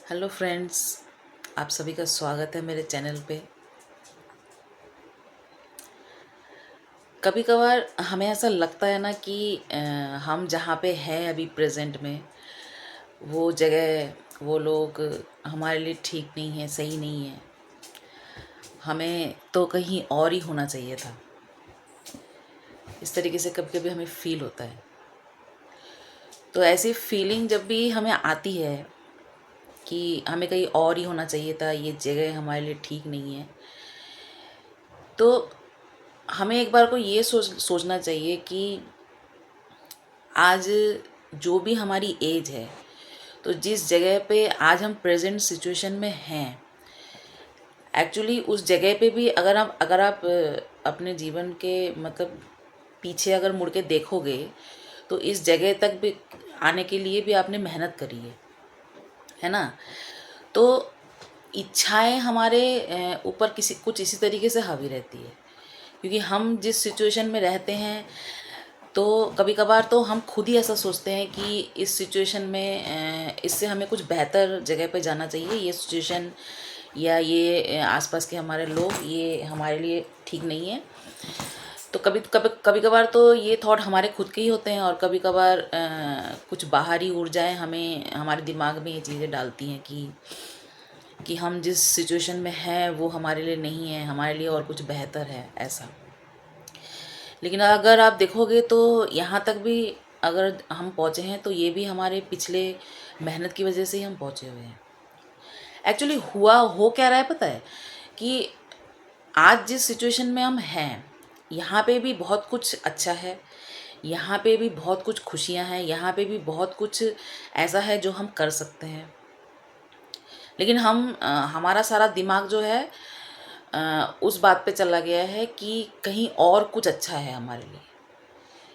Hello friends, आप सभी का स्वागत है मेरे चैनल पे। कभी कभार हमें ऐसा लगता है ना कि हम जहाँ पे हैं अभी प्रेजेंट में, वो जगह वो लोग हमारे लिए ठीक नहीं है, सही नहीं है। हमें तो कहीं और ही होना चाहिए था। इस तरीके से कभी कभी हमें फील होता है। तो ऐसी फीलिंग जब भी हमें आती है कि हमें कहीं और ही होना चाहिए था, ये जगह हमारे लिए ठीक नहीं है, तो हमें एक बार को ये सोचना चाहिए कि आज जो भी हमारी एज है, तो जिस जगह पे आज हम प्रेजेंट सिचुएशन में हैं, एक्चुअली उस जगह पे भी अगर आप अपने जीवन के मतलब पीछे अगर मुड़ के देखोगे, तो इस जगह तक भी आने के लिए भी आपने मेहनत करी है ना। तो इच्छाएं हमारे ऊपर किसी कुछ इसी तरीके से हावी रहती है, क्योंकि हम जिस सिचुएशन में रहते हैं, तो कभी कभार तो हम खुद ही ऐसा सोचते हैं कि इस सिचुएशन में इससे हमें कुछ बेहतर जगह पे जाना चाहिए। ये सिचुएशन या ये आसपास के हमारे लोग ये हमारे लिए ठीक नहीं है। तो कभी कभार तो ये थॉट हमारे खुद के ही होते हैं, और कभी कभार कुछ बाहरी ऊर्जाएं हमें हमारे दिमाग में ये चीज़ें डालती हैं कि हम जिस सिचुएशन में हैं वो हमारे लिए नहीं है, हमारे लिए और कुछ बेहतर है ऐसा। लेकिन अगर आप देखोगे तो यहाँ तक भी अगर हम पहुँचे हैं, तो ये भी हमारे पिछले मेहनत की वजह से ही हम पहुँचे हुए हैं। एक्चुअली हुआ हो क्या रहा है पता है, कि आज जिस सिचुएशन में हम हैं, यहाँ पे भी बहुत कुछ अच्छा है, यहाँ पे भी बहुत कुछ खुशियाँ हैं, यहाँ पे भी बहुत कुछ ऐसा है जो हम कर सकते हैं। लेकिन हमारा सारा दिमाग जो है उस बात पे चला गया है कि कहीं और कुछ अच्छा है हमारे लिए।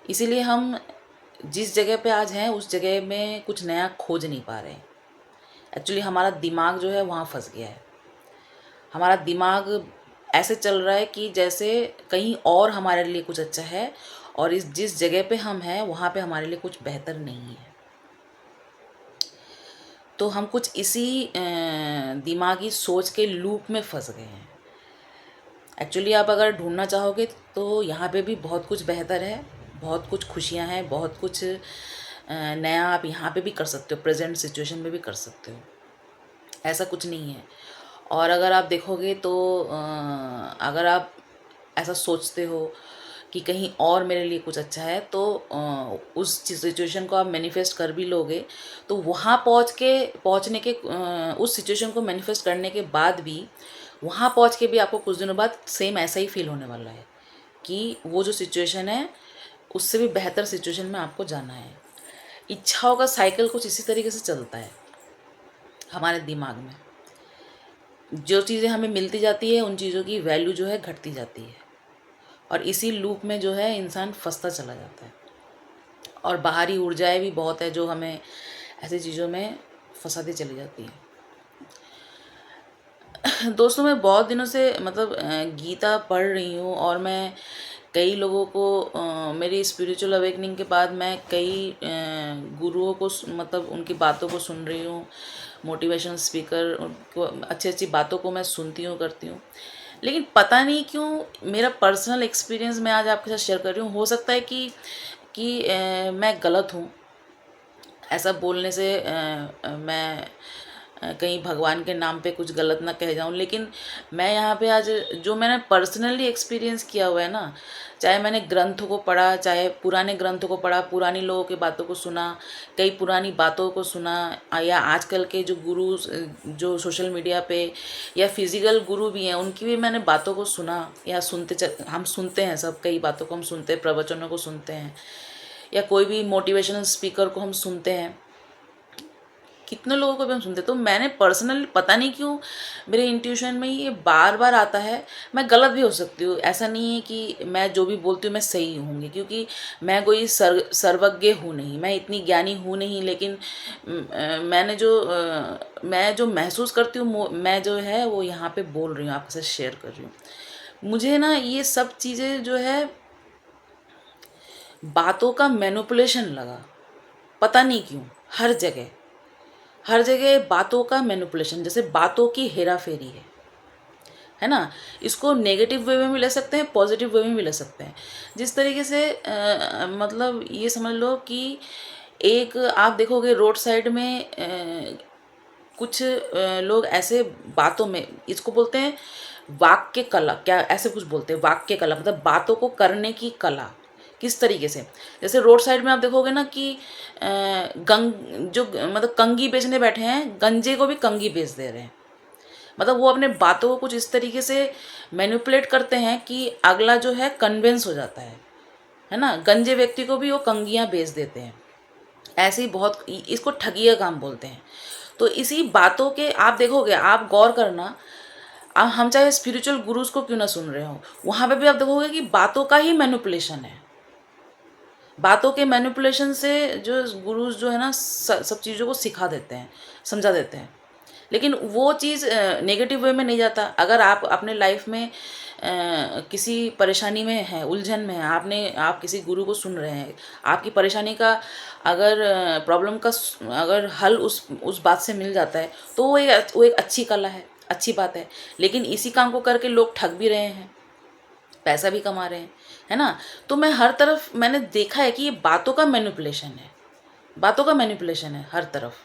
इसीलिए हम जिस जगह पे आज हैं उस जगह में कुछ नया खोज नहीं पा रहे हैं। एक्चुअली हमारा दिमाग जो है वहाँ फंस गया है। हमारा दिमाग ऐसे चल रहा है कि जैसे कहीं और हमारे लिए कुछ अच्छा है, और इस जिस जगह पे हम हैं वहाँ पे हमारे लिए कुछ बेहतर नहीं है। तो हम कुछ इसी दिमागी सोच के लूप में फंस गए हैं। एक्चुअली आप अगर ढूंढना चाहोगे तो यहाँ पे भी बहुत कुछ बेहतर है, बहुत कुछ खुशियाँ हैं, बहुत कुछ नया आप यहाँ पे भी कर सकते हो, प्रेजेंट सिचुएशन में भी कर सकते हो। ऐसा कुछ नहीं है। और अगर आप देखोगे तो अगर आप ऐसा सोचते हो कि कहीं और मेरे लिए कुछ अच्छा है, तो उस सिचुएशन को आप मैनिफेस्ट कर भी लोगे, तो वहाँ पहुँचने के उस सिचुएशन को मैनिफेस्ट करने के बाद भी वहाँ पहुँच के भी आपको कुछ दिनों बाद सेम ऐसा ही फील होने वाला है कि वो जो सिचुएशन है उससे भी बेहतर सिचुएशन में आपको जाना है। इच्छाओं का साइकिल कुछ इसी तरीके से चलता है हमारे दिमाग में। जो चीज़ें हमें मिलती जाती है उन चीज़ों की वैल्यू जो है घटती जाती है, और इसी लूप में जो है इंसान फंसता चला जाता है। और बाहरी ऊर्जाएं भी बहुत है जो हमें ऐसी चीज़ों में फंसाती चली जाती है। दोस्तों, मैं बहुत दिनों से मतलब गीता पढ़ रही हूँ, और मैं कई लोगों को मेरी स्पिरिचुअल अवेकनिंग के बाद मैं कई गुरुओं को मतलब उनकी बातों को सुन रही हूँ। मोटिवेशनल स्पीकर उनको अच्छी अच्छी बातों को मैं सुनती हूँ, करती हूँ। लेकिन पता नहीं क्यों मेरा पर्सनल एक्सपीरियंस मैं आज आपके साथ शेयर कर रही हूँ। हो सकता है कि मैं गलत हूँ। ऐसा बोलने से मैं कहीं भगवान के नाम पे कुछ गलत ना कह जाऊं, लेकिन मैं यहाँ पे आज जो मैंने पर्सनली एक्सपीरियंस किया हुआ है ना, चाहे मैंने ग्रंथों को पढ़ा, चाहे पुराने ग्रंथों को पढ़ा, पुरानी लोगों की बातों को सुना, कई पुरानी बातों को सुना, या आजकल के जो गुरु जो सोशल मीडिया पे या फिजिकल गुरु भी हैं उनकी भी मैंने बातों को सुना, या हम सुनते हैं, सब कई बातों को हम सुनते हैं, प्रवचनों को सुनते हैं, या कोई भी मोटिवेशनल स्पीकर को हम सुनते हैं, कितने लोगों को भी हम सुनते हैं। तो मैंने पर्सनली पता नहीं क्यों मेरे इंट्यूशन में ये बार बार आता है। मैं गलत भी हो सकती हूँ, ऐसा नहीं है कि मैं जो भी बोलती हूँ मैं सही होंगी, क्योंकि मैं कोई सर्वज्ञ हूँ नहीं, मैं इतनी ज्ञानी हूँ नहीं। लेकिन मैं जो महसूस करती हूँ मैं जो है वो यहाँ पे बोल रही हूँ, आपके साथ शेयर कर रही हूँ। मुझे ना ये सब चीज़ें जो है बातों का मैनिपुलेशन लगा, पता नहीं क्यों हर जगह। हर जगह बातों का मैनिपुलेशन, जैसे बातों की हेरा फेरी है ना। इसको नेगेटिव वे में भी ले सकते हैं, पॉजिटिव वे में भी ले सकते हैं। जिस तरीके से मतलब ये समझ लो कि एक आप देखोगे रोड साइड में कुछ लोग ऐसे बातों में, इसको बोलते हैं वाक्य कला, क्या ऐसे कुछ बोलते हैं वाक्य कला, मतलब बातों को करने की कला। किस तरीके से, जैसे रोड साइड में आप देखोगे ना कि जो मतलब कंगी बेचने बैठे हैं, गंजे को भी कंगी बेच दे रहे हैं। मतलब वो अपने बातों को कुछ इस तरीके से मैनिपुलेट करते हैं कि अगला जो है कन्विंस हो जाता है ना। गंजे व्यक्ति को भी वो कंगियां बेच देते हैं। ऐसे ही बहुत, इसको ठगी का काम बोलते हैं। तो इसी बातों के आप देखोगे, आप गौर करना, हम चाहे स्पिरिचुअल गुरुज को क्यों ना सुन रहे हो, वहाँ पे भी आप देखोगे कि बातों का ही मैनिपुलेशन है। बातों के मैनिपुलेशन से जो गुरुज जो है ना सब चीज़ों को सिखा देते हैं, समझा देते हैं। लेकिन वो चीज़ नेगेटिव वे में नहीं जाता। अगर आप अपने लाइफ में किसी परेशानी में है, उलझन में है, आप किसी गुरु को सुन रहे हैं, आपकी परेशानी का अगर प्रॉब्लम का अगर हल उस बात से मिल जाता है, तो वो एक अच्छी कला है, अच्छी बात है। लेकिन इसी काम को करके लोग ठग भी रहे हैं, पैसा भी कमा रहे हैं, है ना। तो मैं हर तरफ मैंने देखा है कि ये बातों का मैनिपुलेशन है, बातों का मैनिपुलेशन है हर तरफ,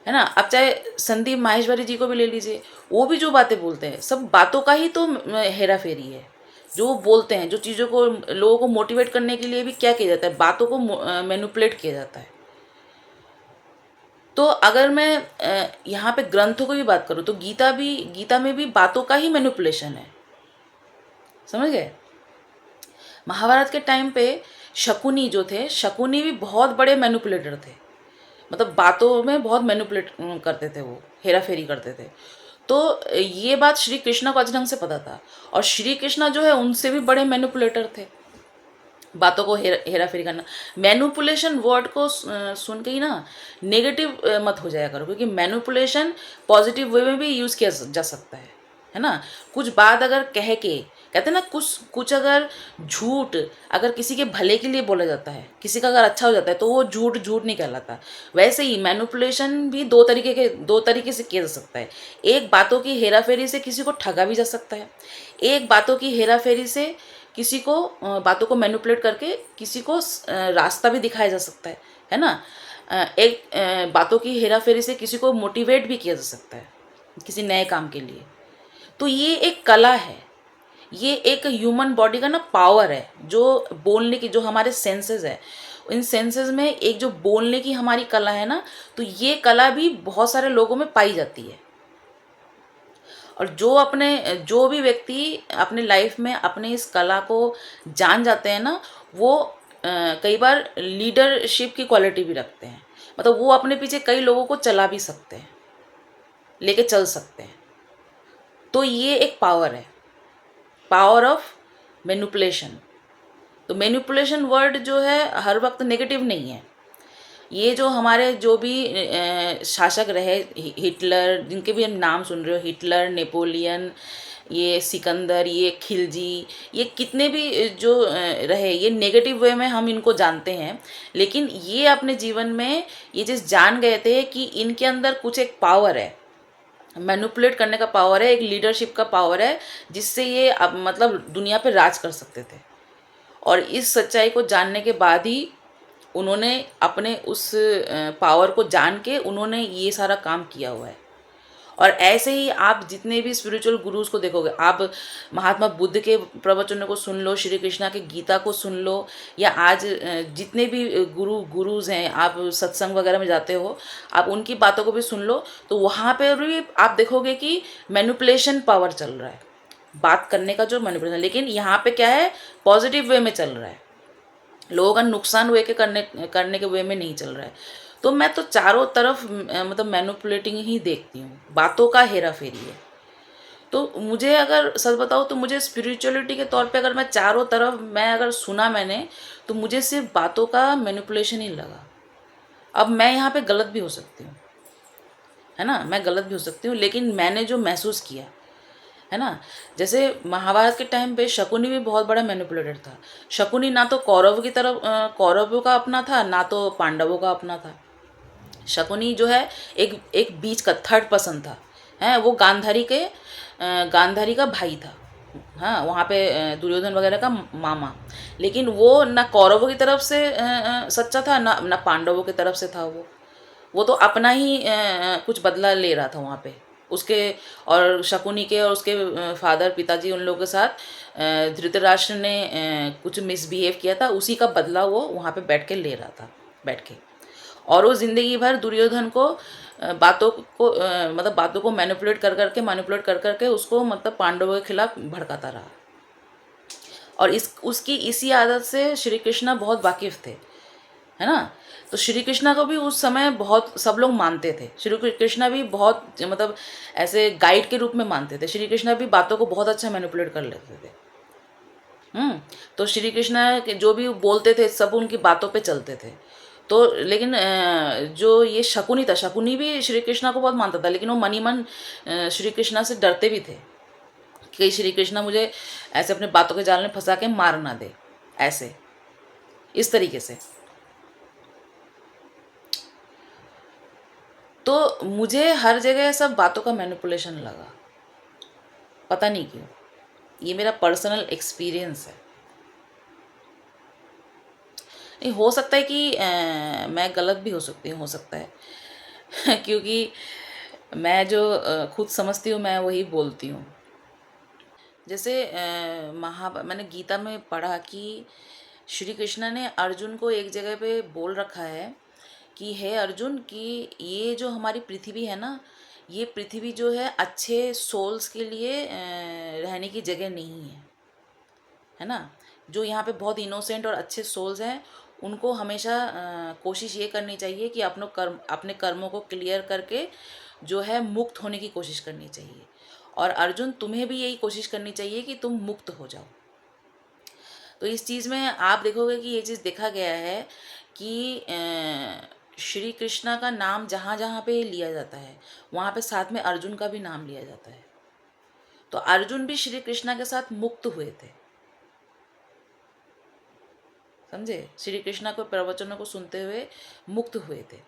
है ना। अब चाहे संदीप माहेश्वरी जी को भी ले लीजिए, वो भी जो बातें बोलते हैं सब बातों का ही तो हेरा फेरी है। जो वो बोलते हैं, जो चीज़ों को लोगों को मोटिवेट करने के लिए भी क्या किया जाता है, बातों को मैनिपुलेट किया जाता है। तो अगर मैं यहाँ पे ग्रंथों की भी बात करूँ तो गीता में भी बातों का ही मैनिपुलेशन है, समझ गए। महाभारत के टाइम पे शकुनी जो थे, शकुनी भी बहुत बड़े मैनिपुलेटर थे, मतलब बातों में बहुत मैनिपुलेट करते थे, वो हेरा फेरी करते थे। तो ये बात श्री कृष्ण को अच्छे ढंग से पता था, और श्री कृष्ण जो है उनसे भी बड़े मैनिपुलेटर थे, बातों को हेरा फेरी करना। मैनिपुलेशन वर्ड को सुन के ही ना नेगेटिव मत हो जाया करो, क्योंकि मैनिपुलेशन पॉजिटिव वे में भी यूज़ किया जा सकता है ना। कुछ बात अगर कह के, कहते हैं ना, कुछ कुछ अगर झूठ अगर किसी के भले के लिए बोला जाता है, किसी का अगर अच्छा हो जाता है, तो वो झूठ झूठ नहीं कहलाता। वैसे ही मैनिपुलेशन भी दो तरीके से किया जा सकता है। एक, बातों की हेरा फेरी से किसी को ठगा भी जा सकता है। एक, बातों की हेरा फेरी से किसी को बातों को मैनिपुलेट करके किसी को रास्ता भी दिखाया जा सकता है ना। एक, बातों की हेरा फेरी से किसी को मोटिवेट भी किया जा सकता है किसी नए काम के लिए। तो ये एक कला है, ये एक ह्यूमन बॉडी का ना पावर है, जो बोलने की, जो हमारे सेंसेस है, इन सेंसेस में एक जो बोलने की हमारी कला है ना, तो ये कला भी बहुत सारे लोगों में पाई जाती है। और जो भी व्यक्ति अपने लाइफ में अपने इस कला को जान जाते हैं ना, वो कई बार लीडरशिप की क्वालिटी भी रखते हैं, मतलब वो अपने पीछे कई लोगों को चला भी सकते हैं, लेके चल सकते हैं। तो ये एक पावर है, पावर ऑफ मैनिपुलेशन। तो मैनिपुलेशन वर्ड जो है हर वक्त नेगेटिव नहीं है। ये जो हमारे जो भी शासक रहे, हिटलर, जिनके भी हम नाम सुन रहे हो, हिटलर, नेपोलियन, ये सिकंदर, ये खिलजी, ये कितने भी जो रहे, ये नेगेटिव वे में हम इनको जानते हैं। लेकिन ये अपने जीवन में ये चीज़ जान गए थे कि इनके अंदर कुछ एक पावर है, मैनिपुलेट करने का पावर है, एक लीडरशिप का पावर है, जिससे ये अब मतलब दुनिया पे राज कर सकते थे। और इस सच्चाई को जानने के बाद ही उन्होंने अपने उस पावर को जान के उन्होंने ये सारा काम किया हुआ है। और ऐसे ही आप जितने भी स्पिरिचुअल गुरुज को देखोगे, आप महात्मा बुद्ध के प्रवचनों को सुन लो, श्री कृष्णा के गीता को सुन लो, या आज जितने भी गुरुज हैं, आप सत्संग वगैरह में जाते हो, आप उनकी बातों को भी सुन लो, तो वहाँ पे भी आप देखोगे कि मैनिपुलेशन पावर चल रहा है, बात करने का जो मैनिपुलेशन। लेकिन यहाँ पे क्या है, पॉजिटिव वे में चल रहा है, लोगों का नुकसान वे के करने के वे में नहीं चल रहा है। तो मैं तो चारों तरफ मतलब मैनिपुलेटिंग ही देखती हूँ, बातों का हेरा फेरी है। तो मुझे अगर सच बताऊँ तो मुझे स्पिरिचुअलिटी के तौर पे अगर मैं चारों तरफ मैं अगर सुना मैंने, तो मुझे सिर्फ बातों का मैनिपुलेशन ही लगा। अब मैं यहाँ पे गलत भी हो सकती हूँ, है ना, मैं गलत भी हो सकती हूँ, लेकिन मैंने जो महसूस किया है ना, जैसे महाभारत के टाइम पे शकुनी भी बहुत बड़ा मैनिपुलेटर था। शकुनी ना तो कौरव की तरफ कौरवों का अपना था, ना तो पांडवों का अपना था। शकुनी जो है एक एक बीच का थर्ड पर्सन था, हैं, वो गांधारी का भाई था। हाँ, वहाँ पे दुर्योधन वगैरह का मामा। लेकिन वो ना कौरवों की तरफ से सच्चा था, ना पांडवों की तरफ से था। वो तो अपना ही कुछ बदला ले रहा था वहाँ पे उसके और शकुनी के और उसके फादर पिताजी उन लोगों के साथ धृतराष्ट्र ने कुछ मिसबिहेव किया था, उसी का बदला वो वहाँ पे बैठ के ले रहा था, बैठ के। और वो जिंदगी भर दुर्योधन को मतलब बातों को मैनिपुलेट कर करके उसको मतलब पांडवों के खिलाफ भड़काता रहा। और इस उसकी इसी आदत से श्री कृष्णा बहुत वाकिफ थे, है ना। तो श्री कृष्णा को भी उस समय बहुत सब लोग मानते थे। श्री कृष्णा भी बहुत मतलब ऐसे गाइड के रूप में मानते थे। श्री कृष्णा भी बातों को बहुत अच्छा मैनिपुलेट कर लेते थे। तो श्री कृष्णा के जो भी बोलते थे सब उनकी बातों पे चलते थे। तो लेकिन जो ये शकुनी था, शकुनी भी श्री कृष्णा को बहुत मानता था, लेकिन वो मन ही मन श्री कृष्णा से डरते भी थे कि श्री कृष्णा मुझे ऐसे अपने बातों के जाल में फंसा के मार ना दे, ऐसे इस तरीके से। तो मुझे हर जगह सब बातों का मैनिपुलेशन लगा, पता नहीं क्यों। ये मेरा पर्सनल एक्सपीरियंस है। नहीं, हो सकता है कि मैं गलत भी हो सकती हूँ, हो सकता है क्योंकि मैं जो खुद समझती हूँ मैं वही बोलती हूँ। जैसे मैंने गीता में पढ़ा कि श्री कृष्ण ने अर्जुन को एक जगह पे बोल रखा है कि हे अर्जुन, कि ये जो हमारी पृथ्वी है ना, ये पृथ्वी जो है अच्छे सोल्स के लिए रहने की जगह नहीं है ना। जो यहाँ पे बहुत इनोसेंट और अच्छे सोल्स हैं उनको हमेशा कोशिश ये करनी चाहिए कि अपने कर्मों को क्लियर करके जो है मुक्त होने की कोशिश करनी चाहिए। और अर्जुन, तुम्हें भी यही कोशिश करनी चाहिए कि तुम मुक्त हो जाओ। तो इस चीज़ में आप देखोगे कि ये चीज़ देखा गया है कि श्री कृष्णा का नाम जहाँ जहाँ पे लिया जाता है वहाँ पे साथ में अर्जुन का भी नाम लिया जाता है। तो अर्जुन भी श्री कृष्णा के साथ मुक्त हुए थे, समझे। श्री कृष्णा को प्रवचनों को सुनते हुए मुक्त हुए थे।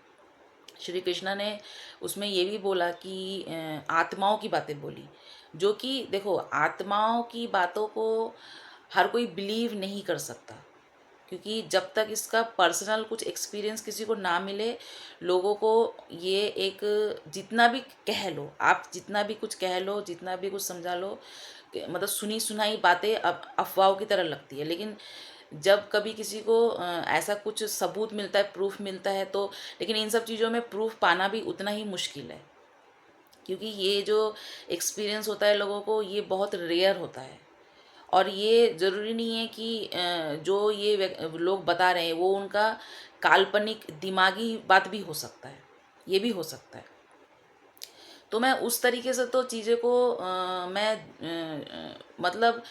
श्री कृष्णा ने उसमें ये भी बोला कि आत्माओं की बातें बोली, जो कि देखो आत्माओं की बातों को हर कोई बिलीव नहीं कर सकता, क्योंकि जब तक इसका पर्सनल कुछ एक्सपीरियंस किसी को ना मिले, लोगों को ये एक जितना भी कह लो आप, जितना भी कुछ कह लो, जितना भी कुछ समझा लो, मतलब सुनी सुनाई बातें अब अफवाहों की तरह लगती है। लेकिन जब कभी किसी को ऐसा कुछ सबूत मिलता है, प्रूफ मिलता है, तो लेकिन इन सब चीज़ों में प्रूफ पाना भी उतना ही मुश्किल है, क्योंकि ये जो एक्सपीरियंस होता है लोगों को, ये बहुत रेयर होता है। और ये ज़रूरी नहीं है कि जो ये लोग बता रहे हैं वो उनका काल्पनिक दिमागी बात भी हो सकता है, ये भी हो सकता है। तो मैं उस तरीके से तो चीज़ें को मतलब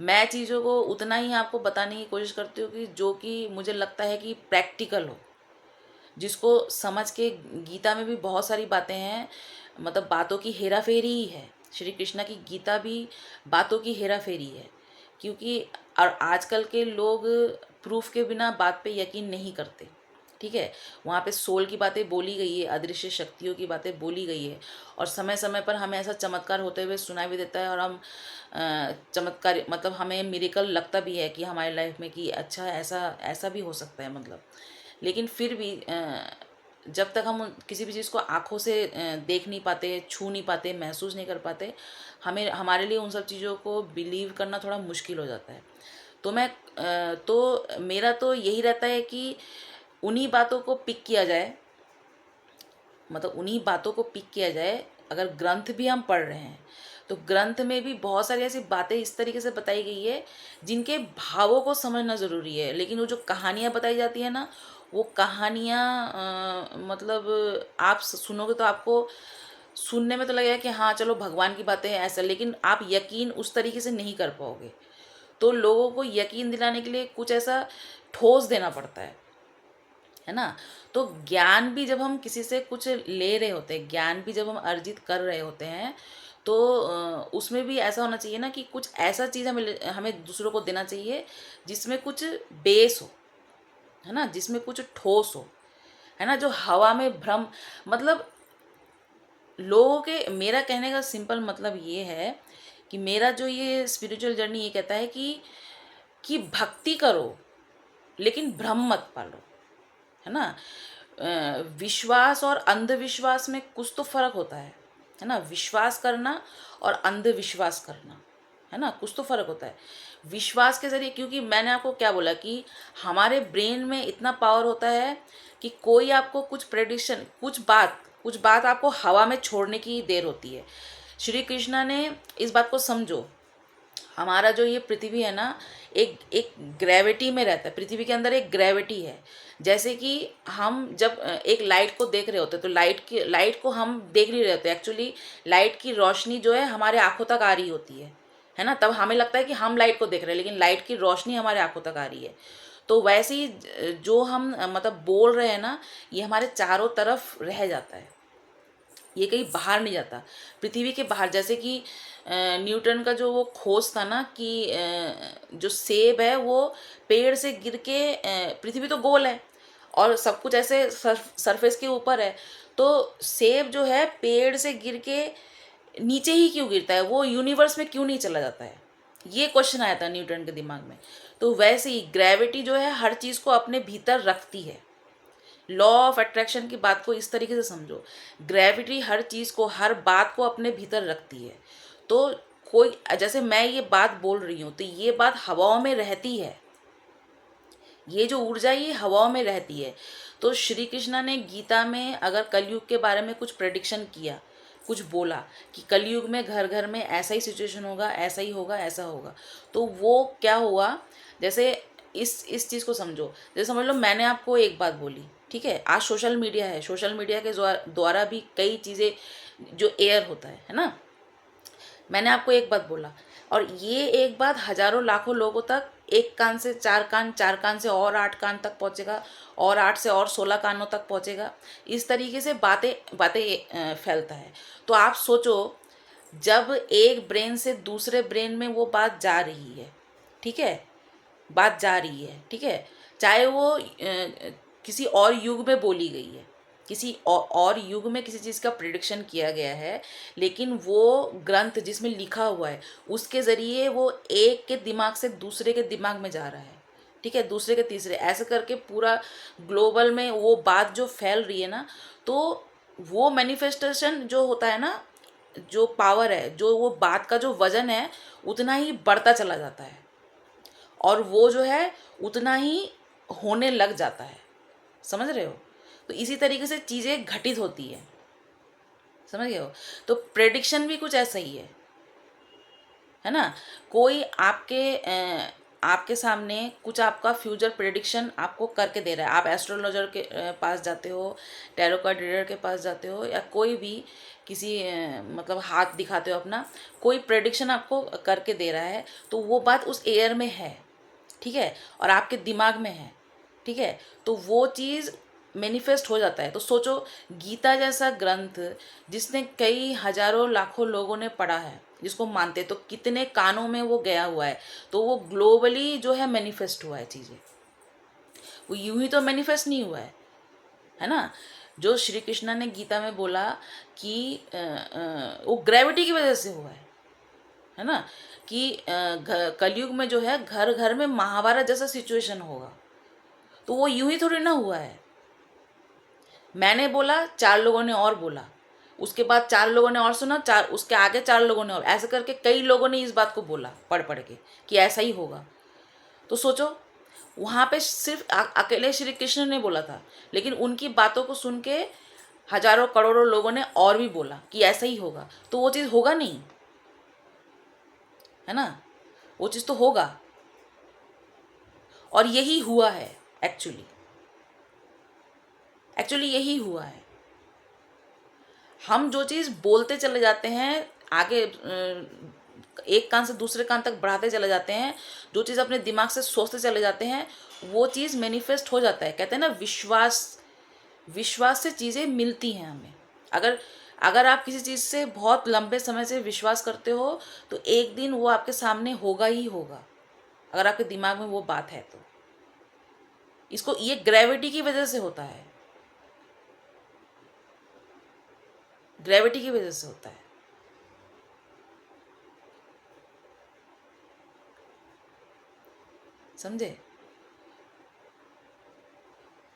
मैं चीज़ों को उतना ही आपको बताने की कोशिश करती हूँ कि जो कि मुझे लगता है कि प्रैक्टिकल हो, जिसको समझ के। गीता में भी बहुत सारी बातें हैं, मतलब बातों की हेरा फेरी ही है। श्री कृष्णा की गीता भी बातों की हेरा फेरी है, क्योंकि और आजकल के लोग प्रूफ के बिना बात पे यकीन नहीं करते, ठीक है। वहाँ पे सोल की बातें बोली गई है, अदृश्य शक्तियों की बातें बोली गई है, और समय समय पर हमें ऐसा चमत्कार होते हुए सुनाई भी देता है, और हम चमत्कार मतलब हमें मिरेकल लगता भी है कि हमारी लाइफ में कि अच्छा ऐसा ऐसा भी हो सकता है, मतलब। लेकिन फिर भी जब तक हम किसी भी चीज़ को आँखों से देख नहीं पाते, छू नहीं पाते, महसूस नहीं कर पाते, हमारे लिए उन सब चीज़ों को बिलीव करना थोड़ा मुश्किल हो जाता है। तो मेरा तो यही रहता है कि उन्हीं बातों को पिक किया जाए, मतलब उन्हीं बातों को पिक किया जाए। अगर ग्रंथ भी हम पढ़ रहे हैं तो ग्रंथ में भी बहुत सारी ऐसी बातें इस तरीके से बताई गई है जिनके भावों को समझना ज़रूरी है। लेकिन वो जो कहानियाँ बताई जाती है ना, वो कहानियाँ मतलब आप सुनोगे तो आपको सुनने में तो लगेगा कि हाँ चलो भगवान की बातें हैं ऐसा, लेकिन आप यकीन उस तरीके से नहीं कर पाओगे। तो लोगों को यकीन दिलाने के लिए कुछ ऐसा ठोस देना पड़ता है ना। तो ज्ञान भी जब हम किसी से कुछ ले रहे होते हैं, ज्ञान भी जब हम अर्जित कर रहे होते हैं, तो उसमें भी ऐसा होना चाहिए ना कि कुछ ऐसा चीज़ हमें दूसरों को देना चाहिए जिसमें कुछ बेस हो, है ना, जिसमें कुछ ठोस हो। है ना, जो हवा में भ्रम, मतलब लोगों के, मेरा कहने का सिंपल मतलब ये है कि मेरा जो ये स्पिरिचुअल जर्नी ये कहता है कि भक्ति करो लेकिन भ्रम मत पालो, है ना। विश्वास और अंधविश्वास में कुछ तो फर्क होता है ना। विश्वास करना और अंधविश्वास करना, है ना, कुछ तो फर्क होता है। विश्वास के जरिए, क्योंकि मैंने आपको क्या बोला कि हमारे ब्रेन में इतना पावर होता है कि कोई आपको कुछ प्रेडिक्शन, कुछ बात आपको हवा में छोड़ने की देर होती है। श्री कृष्णा ने इस बात को समझो, हमारा जो ये पृथ्वी है ना, एक एक ग्रेविटी में रहता है। पृथ्वी के अंदर एक ग्रेविटी है। जैसे कि हम जब एक लाइट को देख रहे होते हैं तो लाइट को हम देख नहीं रहे होते, एक्चुअली लाइट की रोशनी जो है हमारे आंखों तक आ रही होती है ना। तब हमें लगता है कि हम लाइट को देख रहे हैं, लेकिन लाइट की रोशनी हमारे आंखों तक आ रही है। तो वैसे ही जो हम मतलब बोल रहे हैं ना, ये हमारे चारों तरफ रह जाता है, ये कहीं बाहर नहीं जाता पृथ्वी के बाहर। जैसे कि न्यूटन का जो वो खोज था ना कि जो सेब है वो पेड़ से गिर के, पृथ्वी तो गोल है और सब कुछ ऐसे सरफेस के ऊपर है, तो सेब जो है पेड़ से गिर के नीचे ही क्यों गिरता है, वो यूनिवर्स में क्यों नहीं चला जाता है, ये क्वेश्चन आया था न्यूटन के दिमाग में। तो वैसे ही ग्रेविटी जो है हर चीज़ को अपने भीतर रखती है। लॉ ऑफ अट्रैक्शन की बात को इस तरीके से समझो, ग्रेविटी हर चीज़ को, हर बात को अपने भीतर रखती है। तो कोई, जैसे मैं ये बात बोल रही हूँ तो ये बात हवाओं में रहती है, ये जो ऊर्जा ये हवाओं में रहती है। तो श्री कृष्णा ने गीता में अगर कलयुग के बारे में कुछ प्रेडिक्शन किया, कुछ बोला कि कलयुग में घर घर में ऐसा ही सिचुएशन होगा, ऐसा ही होगा, ऐसा होगा, तो वो क्या हुआ। जैसे इस चीज़ को समझो, जैसे समझ लो मैंने आपको एक बात बोली, ठीक है, आज सोशल मीडिया है, सोशल मीडिया के द्वारा भी कई चीज़ें जो एयर होता है ना, मैंने आपको एक बात बोला और ये एक बात हजारों लाखों लोगों तक, एक कान से चार कान, चार कान से और 8 कान तक पहुंचेगा, और 8 से और 16 कानों तक पहुंचेगा। इस तरीके से बातें बातें फैलता है। तो आप सोचो, जब एक ब्रेन से दूसरे ब्रेन में वो बात जा रही है, ठीक है, बात जा रही है, ठीक है, चाहे वो किसी और युग में बोली गई है, किसी और युग में किसी चीज़ का प्रिडिक्शन किया गया है, लेकिन वो ग्रंथ जिसमें लिखा हुआ है उसके ज़रिए वो एक के दिमाग से दूसरे के दिमाग में जा रहा है, ठीक है, दूसरे के तीसरे, ऐसे करके पूरा ग्लोबल में वो बात जो फैल रही है ना, तो वो मैनिफेस्टेशन जो होता है ना, जो पावर है, जो वो बात का जो वजन है, उतना ही बढ़ता चला जाता है और वो जो है उतना ही होने लग जाता है। समझ रहे हो। तो इसी तरीके से चीज़ें घटित होती है, समझ गए हो। तो प्रेडिक्शन भी कुछ ऐसा ही है ना। कोई आपके सामने कुछ आपका फ्यूचर प्रेडिक्शन आपको करके दे रहा है, आप एस्ट्रोलॉजर के पास जाते हो, टैरो कार्ड रीडर के पास जाते हो, या कोई भी किसी मतलब हाथ दिखाते हो अपना, कोई प्रेडिक्शन आपको करके दे रहा है, तो वो बात उस एयर में है, ठीक है, और आपके दिमाग में है, ठीक है, तो वो चीज़ मैनिफेस्ट हो जाता है। तो सोचो, गीता जैसा ग्रंथ जिसने कई हजारों लाखों लोगों ने पढ़ा है, जिसको मानते, तो कितने कानों में वो गया हुआ है, तो वो ग्लोबली जो है मैनिफेस्ट हुआ है चीज़ें, वो यूं ही तो मैनिफेस्ट नहीं हुआ है ना। जो श्री कृष्णा ने गीता में बोला कि वो ग्रेविटी की वजह से हुआ है ना, कि कलयुग में जो है घर घर में महाभारत जैसा सिचुएशन होगा, तो वो यूं ही थोड़ी ना हुआ है। मैंने बोला, 4 लोगों ने और बोला, उसके बाद 4 लोगों ने और सुना, चार उसके आगे 4 लोगों ने और, ऐसे करके कई लोगों ने इस बात को बोला पढ़ पढ़ के कि ऐसा ही होगा। तो सोचो, वहाँ पे सिर्फ अकेले श्री कृष्ण ने बोला था, लेकिन उनकी बातों को सुन के हजारों करोड़ों लोगों ने और भी बोला कि ऐसा ही होगा, तो वो चीज़ होगा नहीं, है ना, वो चीज़ तो होगा। और यही हुआ है, एक्चुअली यही हुआ है। हम जो चीज़ बोलते चले जाते हैं आगे, एक कान से दूसरे कान तक बढ़ाते चले जाते हैं, जो चीज़ अपने दिमाग से सोचते चले जाते हैं, वो चीज़ मैनिफेस्ट हो जाता है। कहते हैं ना, विश्वास से चीज़ें मिलती हैं हमें। अगर अगर आप किसी चीज़ से बहुत लंबे समय से विश्वास करते हो, तो एक दिन वो आपके सामने होगा ही होगा, अगर आपके दिमाग में वो बात है तो। इसको, ये ग्रेविटी की वजह से होता है। ग्रेविटी की वजह से होता है। समझे?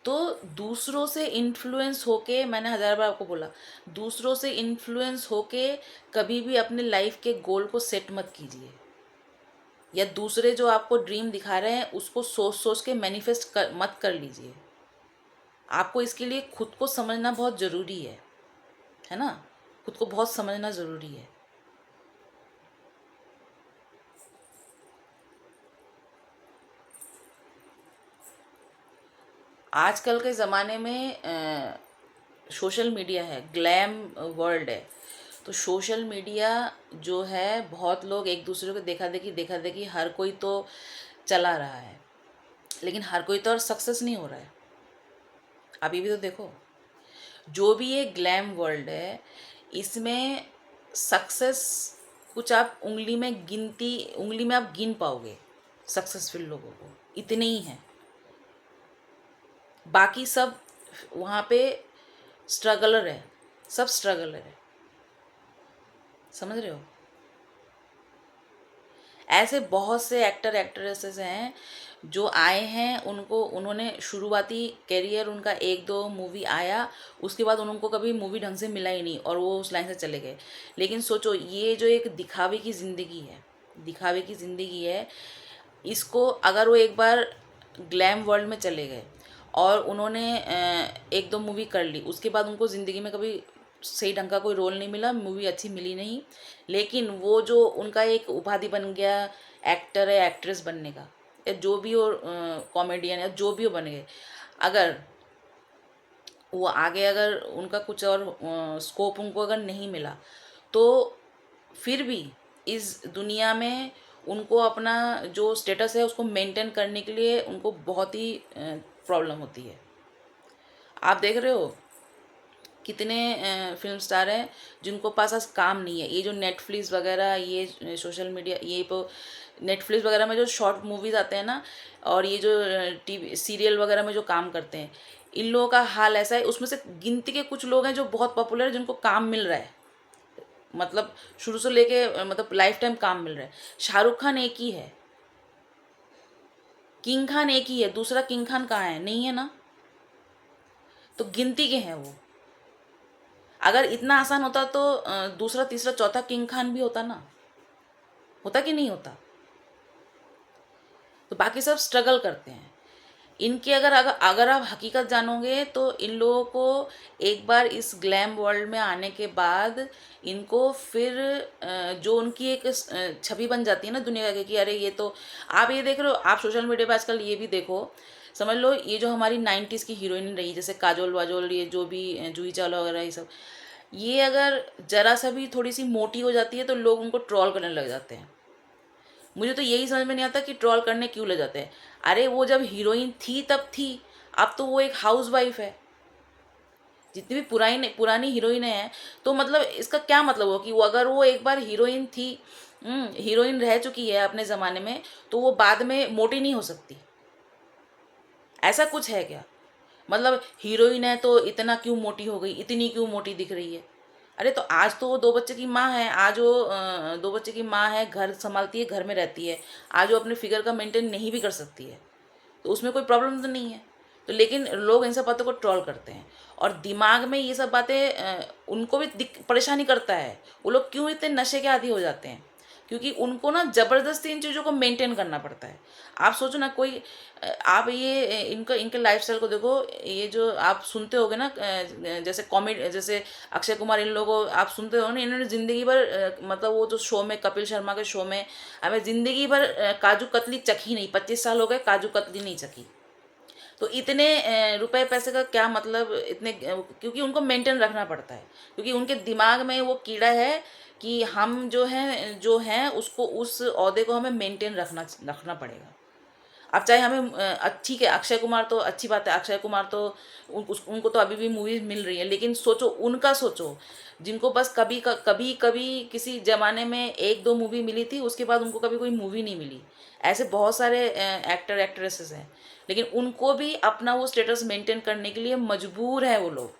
तो दूसरों से इन्फ्लुएंस होके, मैंने हजार बार आपको बोला, दूसरों से इन्फ्लुएंस होके कभी भी अपने लाइफ के गोल को सेट मत कीजिए, या दूसरे जो आपको ड्रीम दिखा रहे हैं उसको सोच सोच के मैनिफेस्ट मत कर लीजिए। आपको इसके लिए खुद को समझना बहुत ज़रूरी है ना? खुद को बहुत समझना ज़रूरी है। आजकल के ज़माने में सोशल मीडिया है, ग्लैम वर्ल्ड है। तो सोशल मीडिया जो है, बहुत लोग एक दूसरे को देखा देखी हर कोई तो चला रहा है, लेकिन हर कोई तो और सक्सेस नहीं हो रहा है। आप ये भी तो देखो, जो भी ये ग्लैम वर्ल्ड है, इसमें सक्सेस कुछ आप उंगली में आप गिन पाओगे सक्सेसफुल लोगों को, इतने ही हैं। बाकी सब वहाँ पे स्ट्रगलर है, सब स्ट्रगलर है। समझ रहे हो? ऐसे बहुत से एक्टर एक्ट्रेसेस हैं जो आए हैं, उन्होंने शुरुआती करियर उनका एक दो मूवी आया, उसके बाद उनको कभी मूवी ढंग से मिला ही नहीं और वो उस लाइन से चले गए। लेकिन सोचो, ये जो एक दिखावे की ज़िंदगी है, दिखावे की ज़िंदगी है, इसको अगर वो एक बार ग्लैम वर्ल्ड में चले गए और उन्होंने एक दो मूवी कर ली, उसके बाद उनको ज़िंदगी में कभी सही ढंग का कोई रोल नहीं मिला, मूवी अच्छी मिली नहीं, लेकिन वो जो उनका एक उपाधि बन गया एक्टर है एक्ट्रेस बनने का, या जो भी हो, कॉमेडियन या जो भी हो बन गए, अगर वो आगे अगर उनका कुछ और स्कोप उनको अगर नहीं मिला, तो फिर भी इस दुनिया में उनको अपना जो स्टेटस है उसको मेंटेन करने के लिए उनको बहुत ही प्रॉब्लम होती है। आप देख रहे हो कितने फिल्म स्टार हैं जिनको पास आज काम नहीं है। ये जो नेटफ्लिक्स वगैरह, ये सोशल मीडिया, ये तो नेटफ्लिक्स वगैरह में जो शॉर्ट मूवीज़ आते हैं ना, और ये जो टीवी सीरियल वगैरह में जो काम करते हैं, इन लोगों का हाल ऐसा है। उसमें से गिनती के कुछ लोग हैं जो बहुत पॉपुलर है, जिनको काम मिल रहा है, मतलब शुरू से लेके मतलब लाइफ टाइम काम मिल रहा है। शाहरुख खान एक ही है, किंग खान एक ही है, दूसरा किंग खान कहाँ है? नहीं है ना। तो गिनती के हैं वो। अगर इतना आसान होता तो दूसरा तीसरा चौथा किंग खान भी होता ना, होता कि नहीं होता? तो बाकी सब स्ट्रगल करते हैं। इनकी अगर आप हकीकत जानोगे तो इन लोगों को एक बार इस ग्लैम वर्ल्ड में आने के बाद इनको फिर जो उनकी एक छवि बन जाती है ना दुनिया की, कि अरे ये तो, आप ये देख रहे हो, आप सोशल मीडिया पे आजकल ये भी देखो, समझ लो ये जो हमारी 90s की हीरोइन रही, जैसे काजोल वाजोल, ये जो भी जूही चावला वगैरह, ये सब, ये अगर जरा सा भी थोड़ी सी मोटी हो जाती है तो लोग उनको ट्रोल करने लग जाते हैं। मुझे तो यही समझ में नहीं आता कि ट्रोल करने क्यों ले जाते हैं। अरे वो जब हीरोइन थी तब थी, अब तो वो एक हाउस वाइफ है। जितनी भी पुरानी पुरानी हीरोइन हैं, तो मतलब इसका क्या मतलब हो कि वो, अगर वो एक बार हीरोइन थी, हीरोइन रह चुकी है अपने ज़माने में, तो वो बाद में मोटी नहीं हो सकती? ऐसा कुछ है क्या? मतलब हीरोइन है तो इतना क्यों मोटी हो गई, इतनी क्यों मोटी दिख रही है? अरे तो आज तो वो दो बच्चे की माँ है, आज वो दो बच्चे की माँ है, घर संभालती है, घर में रहती है, आज वो अपने फिगर का मेंटेन नहीं भी कर सकती है, तो उसमें कोई प्रॉब्लम तो नहीं है। तो लेकिन लोग इन सब बातों को ट्रोल करते हैं, और दिमाग में ये सब बातें उनको भी परेशानी करता है। वो लोग क्यों इतने नशे के आदी हो जाते हैं? क्योंकि उनको ना ज़बरदस्ती इन चीज़ों को मेंटेन करना पड़ता है। आप सोचो ना, कोई आप ये इनका इनके लाइफस्टाइल को देखो, ये जो आप सुनते होगे ना, जैसे कॉमेडी, जैसे अक्षय कुमार, इन लोगों को आप सुनते हो ना, इन्होंने ज़िंदगी भर मतलब वो जो शो में, कपिल शर्मा के शो में, हमें ज़िंदगी भर काजू कतली चखी नहीं, 25 साल हो गए काजू कतली नहीं चखी। तो इतने रुपए पैसे का क्या मतलब, इतने क्योंकि उनको मेंटेन रखना पड़ता है, क्योंकि उनके दिमाग में वो कीड़ा है कि हम जो हैं उसको, उस ओहदे को हमें मेंटेन रखना रखना पड़ेगा। अब चाहे हमें ठीक है, अक्षय कुमार तो अच्छी बात है, अक्षय कुमार तो उनको तो अभी भी मूवीज मिल रही है, लेकिन सोचो, उनका सोचो, जिनको बस कभी कभी किसी जमाने में एक दो मूवी मिली थी, उसके बाद उनको कभी कोई मूवी नहीं मिली। ऐसे बहुत सारे एक्टर एक्ट्रेसेस हैं, लेकिन उनको भी अपना वो स्टेटस मेंटेन करने के लिए मजबूर है वो लोग,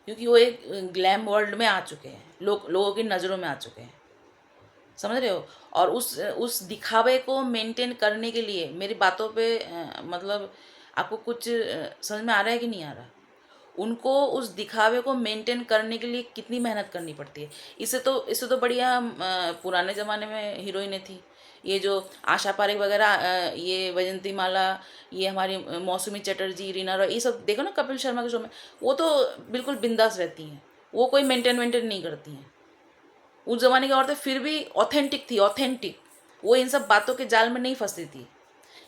क्योंकि वो एक ग्लैम वर्ल्ड में आ चुके हैं, लोगों की नज़रों में आ चुके हैं, समझ रहे हो। और उस दिखावे को मेंटेन करने के लिए मेरी बातों पे मतलब आपको कुछ समझ में आ रहा है कि नहीं आ रहा। उनको उस दिखावे को मेंटेन करने के लिए कितनी मेहनत करनी पड़ती है। इससे तो बढ़िया पुराने ज़माने में हीरोइनें थी, ये जो आशा पारेख वगैरह, ये वैजंती माला, ये हमारी मौसमी चटर्जी, रीना रॉय, ये सब देखो ना कपिल शर्मा के शो में, वो तो बिल्कुल बिंदास रहती हैं, वो कोई मेंटेन वेंटेन नहीं करती हैं। उस ज़माने की औरतें फिर भी ऑथेंटिक थी, ऑथेंटिक, वो इन सब बातों के जाल में नहीं फंसती थी।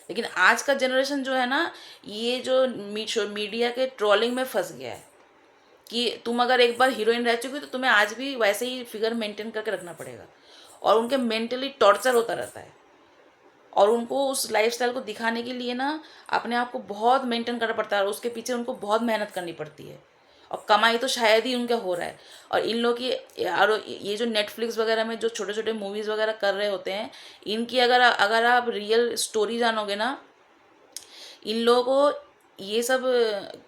लेकिन आज का जनरेशन जो है ना, ये जो मीडिया के ट्रोलिंग में फंस गया है कि तुम अगर एक बार हीरोइन रह चुकी हो तो तुम्हें आज भी वैसे ही फिगर मेंटेन करके रखना पड़ेगा, और उनके मेंटली टॉर्चर होता रहता है। और उनको उस लाइफस्टाइल को दिखाने के लिए ना अपने आप को बहुत मेंटेन करना पड़ता है, और उसके पीछे उनको बहुत मेहनत करनी पड़ती है, और कमाई तो शायद ही उनका हो रहा है। और इन लोग की, और ये जो नेटफ्लिक्स वगैरह में जो छोटे छोटे मूवीज़ वगैरह कर रहे होते हैं, इनकी अगर अगर आप रियल स्टोरी जानोगे ना, इन लोगों को ये सब,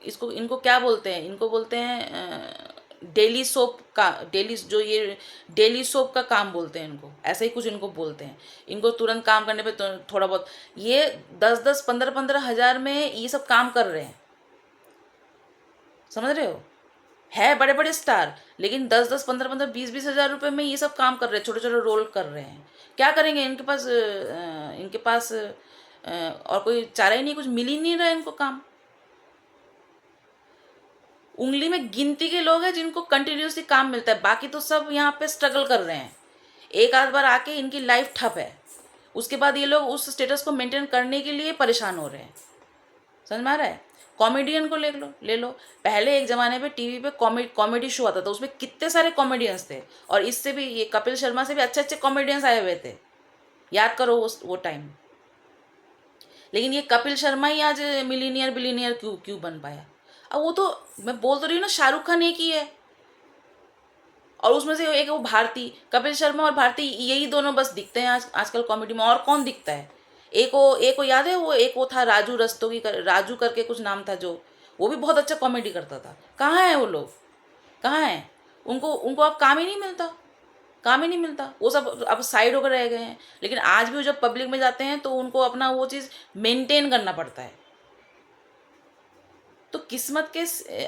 इसको इनको क्या बोलते हैं, इनको बोलते हैं डेली सोप का, डेली जो ये डेली सोप का काम बोलते हैं इनको, ऐसे ही कुछ इनको बोलते हैं। इनको तुरंत काम करने पे तो थोड़ा बहुत, ये 10-10 15-15 हज़ार में ये सब काम कर रहे हैं, समझ रहे हो। है बड़े बड़े स्टार, लेकिन 10-10 15-15 20-20 हज़ार रुपये में ये सब काम कर रहे हैं, छोटे छोटे रोल कर रहे हैं। क्या करेंगे, इनके पास और कोई चारा ही नहीं, कुछ मिल ही नहीं रहा है इनको काम। उंगली में गिनती के लोग हैं जिनको कंटिन्यूसली काम मिलता है, बाकी तो सब यहाँ पे स्ट्रगल कर रहे हैं। एक आध बार आके इनकी लाइफ ठप है, उसके बाद ये लोग उस स्टेटस को मेंटेन करने के लिए परेशान हो रहे हैं, समझ में आ रहा है। कॉमेडियन को ले लो, पहले एक ज़माने पे टीवी पे कॉमेडी शो आता था, उसमें कितने सारे कॉमेडियंस थे, और इससे भी, ये कपिल शर्मा से भी अच्छे अच्छे कॉमेडियंस आए हुए थे, याद करो वो टाइम। लेकिन ये कपिल शर्मा ही आज मिलीनियर बिलीनियर क्यों क्यों बन पाया। अब वो तो, मैं बोल तो रही हूँ ना, शाहरुख खान एक ही है, और उसमें से एक वो भारती, कपिल शर्मा और भारती, यही दोनों बस दिखते हैं आजकल कॉमेडी में, और कौन दिखता है। एक वो याद है, वो एक वो था राजू रस्तोगी राजू करके कुछ नाम था, जो वो भी बहुत अच्छा कॉमेडी करता था। कहाँ है वो लोग, कहाँ हैं। उनको उनको अब काम ही नहीं मिलता, काम ही नहीं मिलता, वो सब अब साइड होकर रह गए हैं। लेकिन आज भी वो जब पब्लिक में जाते हैं तो उनको अपना वो चीज़ मेंटेन करना पड़ता है। तो किस्मत के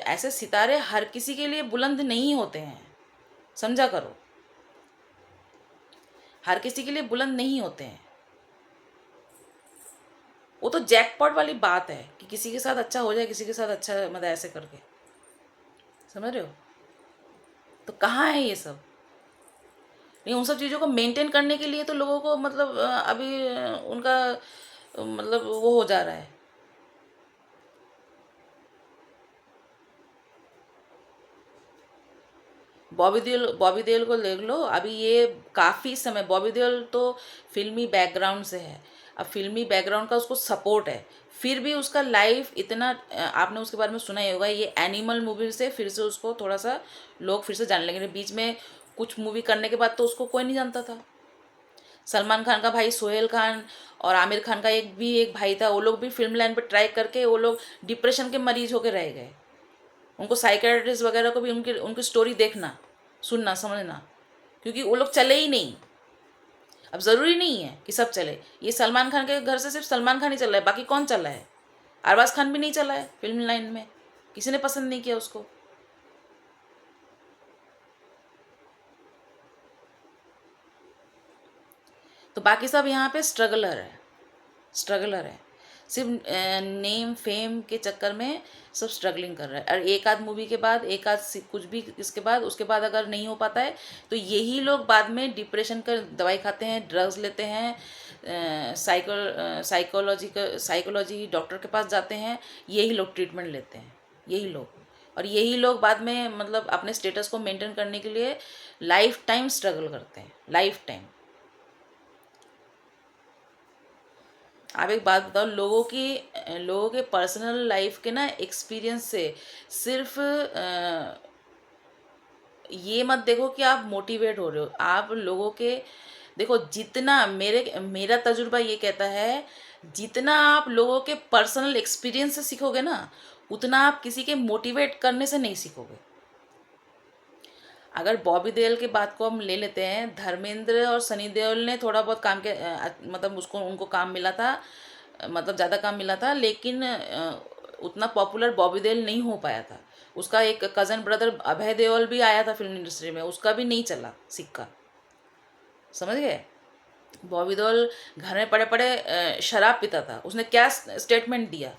ऐसे सितारे हर किसी के लिए बुलंद नहीं होते हैं, समझा करो, हर किसी के लिए बुलंद नहीं होते हैं। वो तो जैकपॉट वाली बात है कि किसी के साथ अच्छा हो जाए, किसी के साथ अच्छा, मतलब ऐसे करके, समझ रहे हो। तो कहाँ है ये सब। नहीं, उन सब चीज़ों को मेंटेन करने के लिए तो लोगों को, मतलब अभी उनका मतलब वो हो जा रहा है। बॉबी देओल को देख लो, अभी ये काफ़ी समय, बॉबी देओल तो फिल्मी बैकग्राउंड से है, अब फिल्मी बैकग्राउंड का उसको सपोर्ट है, फिर भी उसका लाइफ इतना, आपने उसके बारे में सुना ही होगा, ये एनिमल मूवी से फिर से उसको थोड़ा सा लोग फिर से जानने लगे। बीच में कुछ मूवी करने के बाद तो उसको कोई नहीं जानता था। सलमान खान का भाई सोहेल खान और आमिर खान का एक भाई था, वो लोग भी फिल्म लाइन पर ट्राई करके वो लोग डिप्रेशन के मरीज होकर रह गए। उनको साइकेट्रिस्ट वगैरह को भी उनकी स्टोरी देखना, सुनना, समझना, क्योंकि वो लोग चले ही नहीं। अब ज़रूरी नहीं है कि सब चले, ये सलमान खान के घर से सिर्फ सलमान खान ही चल रहा है, बाकी कौन चला है। अरबाज खान भी नहीं चला है फिल्म लाइन में, किसी ने पसंद नहीं किया उसको। तो बाकी सब यहाँ पे स्ट्रगलर है, सिर्फ नेम फेम के चक्कर में सब स्ट्रगलिंग कर रहा है। और एक आध मूवी के बाद, एक आध कुछ भी इसके बाद, उसके बाद अगर नहीं हो पाता है तो यही लोग बाद में डिप्रेशन का दवाई खाते हैं, ड्रग्स लेते हैं, साइकोलॉजी डॉक्टर के पास जाते हैं, यही लोग ट्रीटमेंट लेते हैं, यही लोग। और यही लोग बाद में मतलब अपने स्टेटस को मेंटेन करने के लिए लाइफ टाइम स्ट्रगल करते हैं, लाइफ टाइम। आप एक बात बताओ, लोगों के पर्सनल लाइफ के ना एक्सपीरियंस से सिर्फ ये मत देखो कि आप मोटिवेट हो रहे हो, आप लोगों के, देखो जितना मेरा तजुर्बा ये कहता है, जितना आप लोगों के पर्सनल एक्सपीरियंस से सीखोगे ना, उतना आप किसी के मोटिवेट करने से नहीं सीखोगे। अगर बॉबी देओल की बात को हम ले लेते हैं, धर्मेंद्र और सनी देओल ने थोड़ा बहुत काम के मतलब उसको उनको काम मिला था, मतलब ज़्यादा काम मिला था, लेकिन उतना पॉपुलर बॉबी देओल नहीं हो पाया था। उसका एक कज़न ब्रदर अभय देओल भी आया था फिल्म इंडस्ट्री में, उसका भी नहीं चला सिक्का, समझ गए। बॉबी देओल घर में पड़े पड़े शराब पीता था। उसने क्या स्टेटमेंट दिया,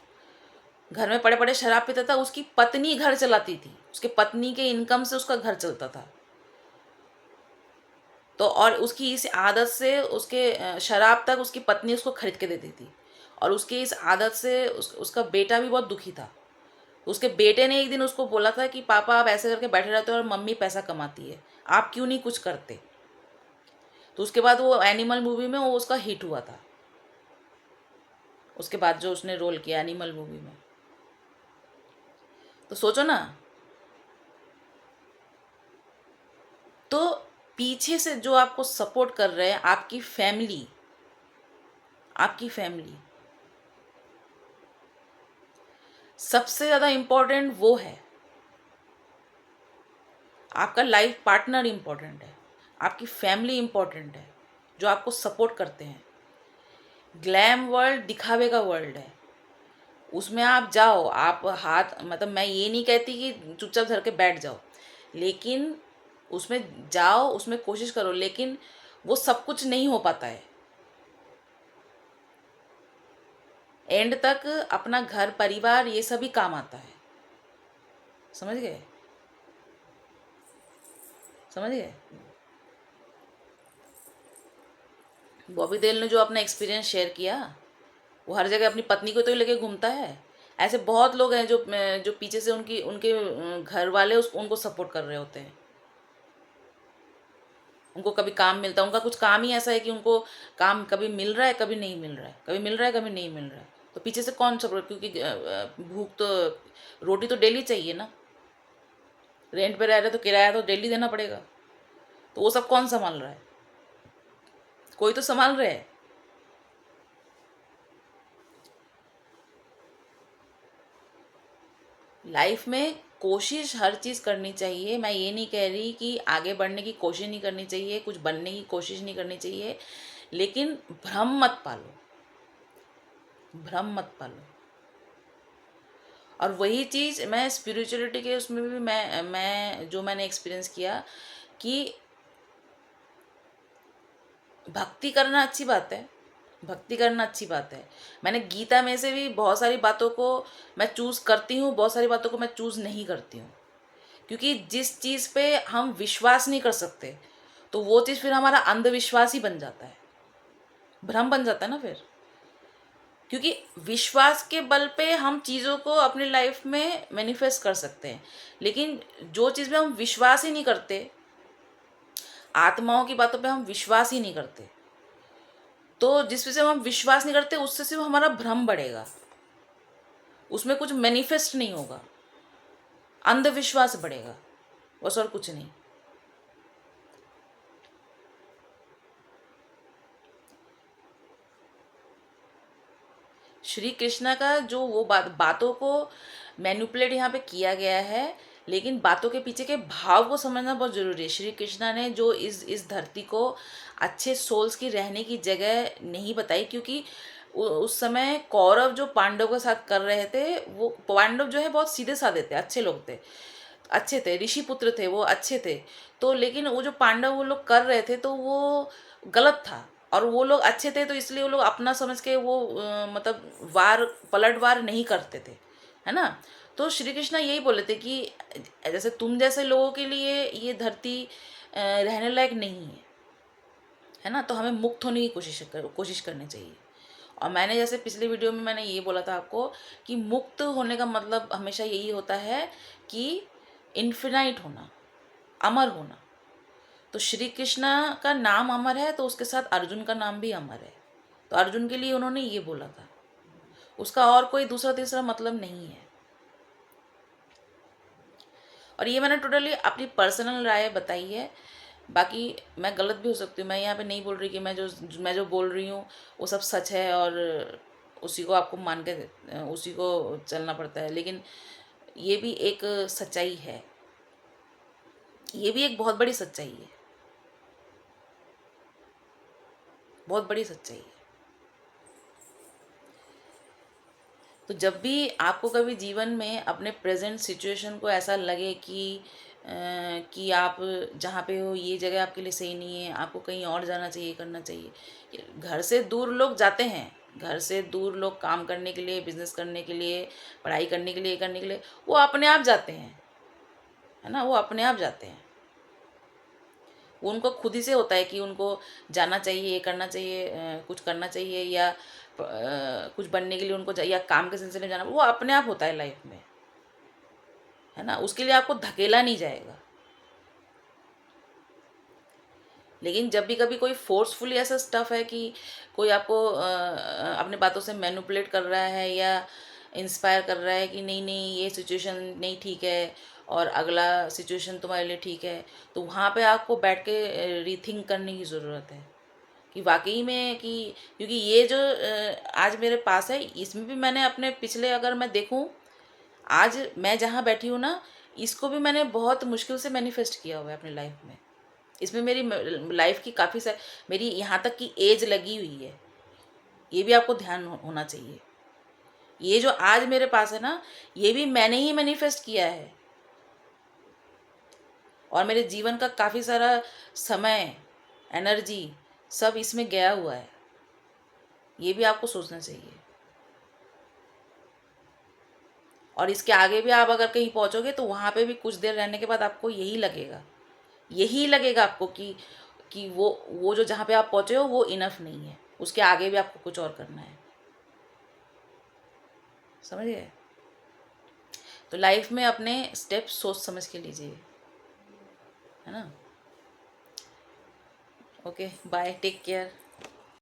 घर में पड़े पड़े शराब पीता था, उसकी पत्नी घर चलाती थी, उसके पत्नी के इनकम से उसका घर चलता था। तो और उसकी इस आदत से उसके शराब तक उसकी पत्नी उसको खरीद के देती थी, और उसकी इस आदत से उसका बेटा भी बहुत दुखी था। उसके बेटे ने एक दिन उसको बोला था कि पापा आप ऐसे करके बैठे रहते हो और मम्मी पैसा कमाती है, आप क्यों नहीं कुछ करते। तो उसके बाद वो एनिमल मूवी में वो उसका हिट हुआ था, उसके बाद जो उसने रोल किया एनिमल मूवी में। तो सोचो ना, तो पीछे से जो आपको सपोर्ट कर रहे हैं, आपकी फैमिली, आपकी फैमिली सबसे ज़्यादा इम्पोर्टेंट वो है। आपका लाइफ पार्टनर इम्पोर्टेंट है, आपकी फैमिली इम्पोर्टेंट है, जो आपको सपोर्ट करते हैं। ग्लैम वर्ल्ड दिखावे का वर्ल्ड है, उसमें आप जाओ, आप हाथ मतलब मैं ये नहीं कहती कि चुपचाप धर के बैठ जाओ, लेकिन उसमें जाओ, उसमें कोशिश करो, लेकिन वो सब कुछ नहीं हो पाता है। एंड तक अपना घर परिवार ये सभी काम आता है, समझ गए, समझ गए। बॉबी देओल ने जो अपना एक्सपीरियंस शेयर किया, वो हर जगह अपनी पत्नी को तो ही लेके घूमता है। ऐसे बहुत लोग हैं जो जो पीछे से उनकी उनके घर वाले उनको सपोर्ट कर रहे होते हैं। उनको कभी काम मिलता है, उनका कुछ काम ही ऐसा है कि उनको काम कभी मिल रहा है कभी नहीं मिल रहा है, कभी मिल रहा है कभी नहीं मिल रहा है। तो पीछे से कौन सपोर्ट, क्योंकि भूख तो, रोटी तो डेली चाहिए ना, रेंट पे रह रहे तो किराया तो डेली देना पड़ेगा। तो वो सब कौन संभाल रहा है, कोई तो संभाल रहे हैं। लाइफ में कोशिश हर चीज़ करनी चाहिए। मैं ये नहीं कह रही कि आगे बढ़ने की कोशिश नहीं करनी चाहिए, कुछ बनने की कोशिश नहीं करनी चाहिए, लेकिन भ्रम मत पालो, भ्रम मत पालो। और वही चीज़ मैं स्पिरिचुअलिटी के उसमें भी मैं जो मैंने एक्सपीरियंस किया कि भक्ति करना अच्छी बात है, भक्ति करना अच्छी बात है। मैंने गीता में से भी बहुत सारी बातों को मैं चूज़ करती हूँ, बहुत सारी बातों को मैं चूज़ नहीं करती हूँ, क्योंकि जिस चीज़ पे हम विश्वास नहीं कर सकते, तो वो चीज़ फिर हमारा अंधविश्वास ही बन जाता है, भ्रम बन जाता है ना फिर। क्योंकि विश्वास के बल पे हम चीज़ों को अपनी लाइफ में मैनिफेस्ट कर सकते हैं, लेकिन जो चीज़ में हम विश्वास ही नहीं करते, आत्माओं की बातों पे हम विश्वास ही नहीं करते, तो जिस चीज़ में हम विश्वास नहीं करते उससे सिर्फ हमारा भ्रम बढ़ेगा, उसमें कुछ मैनिफेस्ट नहीं होगा, अंधविश्वास बढ़ेगा, बस और कुछ नहीं। श्री कृष्णा का जो वो बातों को मैनिपुलेट यहाँ पे किया गया है, लेकिन बातों के पीछे के भाव को समझना बहुत ज़रूरी है। श्री कृष्णा ने जो इस धरती को अच्छे सोल्स की रहने की जगह नहीं बताई, क्योंकि उस समय कौरव जो पांडव के साथ कर रहे थे, वो पांडव जो है बहुत सीधे साधे थे, अच्छे लोग थे, अच्छे थे, ऋषि पुत्र थे, वो अच्छे थे। तो लेकिन वो जो पांडव वो लोग कर रहे थे तो वो गलत था, और वो लोग अच्छे थे तो इसलिए वो लोग अपना समझ के वो मतलब पलटवार नहीं करते थे, है ना। तो श्री कृष्णा यही बोले थे कि जैसे तुम जैसे लोगों के लिए ये धरती रहने लायक नहीं है ना, तो हमें मुक्त होने की कोशिश करनी चाहिए। और मैंने जैसे पिछले वीडियो में मैंने ये बोला था आपको कि मुक्त होने का मतलब हमेशा यही होता है कि इन्फिनाइट होना, अमर होना। तो श्री कृष्णा का नाम अमर है, तो उसके साथ अर्जुन का नाम भी अमर है। तो अर्जुन के लिए उन्होंने ये बोला था, उसका और कोई दूसरा तीसरा मतलब नहीं है। और ये मैंने टोटली अपनी पर्सनल राय बताई है, बाकी मैं गलत भी हो सकती हूँ। मैं यहाँ पे नहीं बोल रही कि मैं जो बोल रही हूँ वो सब सच है और उसी को आपको मान के उसी को चलना पड़ता है, लेकिन ये भी एक सच्चाई है। ये भी एक बहुत बड़ी सच्चाई है, बहुत बड़ी सच्चाई है। तो जब भी आपको कभी जीवन में अपने प्रेजेंट सिचुएशन को ऐसा लगे कि आप जहाँ पे हो ये जगह आपके लिए सही नहीं है, आपको कहीं और जाना चाहिए, करना चाहिए। घर से दूर लोग जाते हैं, घर से दूर लोग काम करने के लिए, बिजनेस करने के लिए, पढ़ाई करने के लिए, करने के लिए वो अपने आप जाते हैं, है ना, वो अपने आप जाते हैं। वो उनको खुद ही से होता है कि उनको जाना चाहिए, ये करना चाहिए, कुछ करना चाहिए, या कुछ बनने के लिए उनको या काम के सिलसिले में जाना, वो अपने आप होता है लाइफ में, है ना, उसके लिए आपको धकेला नहीं जाएगा। लेकिन जब भी कभी कोई फोर्सफुली ऐसा स्टफ है कि कोई आपको अपने बातों से मैनिपुलेट कर रहा है या इंस्पायर कर रहा है कि नहीं नहीं ये सिचुएशन नहीं ठीक है और अगला सिचुएशन तुम्हारे लिए ठीक है, तो वहाँ पे आपको बैठ के रीथिंक करने की ज़रूरत है कि वाकई में कि क्योंकि ये जो आज मेरे पास है इसमें भी मैंने अपने पिछले अगर मैं देखूँ, आज मैं जहाँ बैठी हूँ ना, इसको भी मैंने बहुत मुश्किल से मैनिफेस्ट किया हुआ है अपनी लाइफ में। इसमें मेरी लाइफ की काफ़ी सारी मेरी यहाँ तक की एज लगी हुई है, ये भी आपको ध्यान होना चाहिए। ये जो आज मेरे पास है ना, ये भी मैंने ही मैनिफेस्ट किया है, और मेरे जीवन का काफ़ी सारा समय, एनर्जी सब इसमें गया हुआ है। ये भी आपको सोचना चाहिए। और इसके आगे भी आप अगर कहीं पहुंचोगे तो वहाँ पे भी कुछ देर रहने के बाद आपको यही लगेगा आपको कि वो जो जहाँ पे आप पहुँचे हो वो इनफ नहीं है, उसके आगे भी आपको कुछ और करना है। समझ गए? तो लाइफ में अपने स्टेप सोच समझ के लीजिए, है ना। Okay, bye, take care.